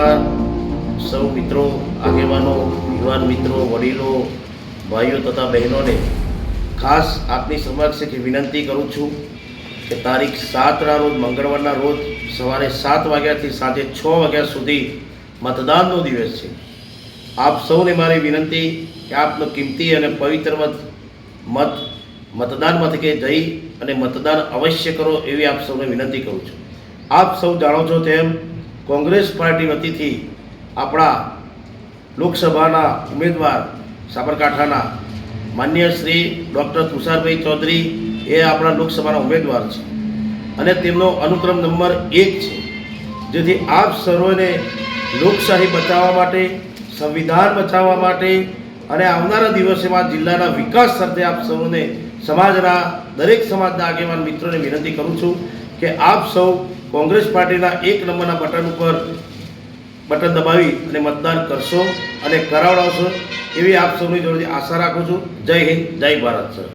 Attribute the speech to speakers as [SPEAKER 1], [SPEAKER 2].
[SPEAKER 1] નમસ્કાર સૌ મિત્રો, આગેવાનો, યુવાન મિત્રો, વડીલો, ભાઈઓ તથા બહેનોને ખાસ આપની સમક્ષ એક વિનંતી કરું છું કે તારીખ 7ના રોજ મંગળવારના રોજ સવારે 7 વાગ્યાથી સાંજે 6 વાગ્યા સુધી મતદાનનો દિવસ છે। આપ સૌને મારી વિનંતી કે આપનો કિંમતી અને પવિત્ર મતદાન મથકે જઈ અને મતદાન અવશ્ય કરો એવી આપ સૌને વિનંતી કરું છું। આપ સૌ જાણો છો તેમ કોંગ્રેસ પાર્ટી વતીથી આપણા લોકસભાના ઉમેદવાર સાબરકાંઠાના માન્ય શ્રી ડૉક્ટર તુષારભાઈ ચૌધરી એ આપણા લોકસભાના ઉમેદવાર છે અને તેમનો અનુક્રમ નંબર 1 છે, જેથી આપ સર્વને લોકશાહી બચાવવા માટે, સંવિધાન બચાવવા માટે અને આવનારા દિવસોમાં જિલ્લાના વિકાસ સાથે આપ સૌને સમાજના દરેક સમાજના આગેવાન મિત્રોને વિનંતી કરું છું કે આપ સૌ કોંગ્રેસ પાર્ટીના 1 નંબરના બટન દબાવી અને મતદાન કરશો અને કરાવડાવશો એવી આપ સૌની જોડે આશા રાખું છું। જય હિન્દ, જય ભારત સર।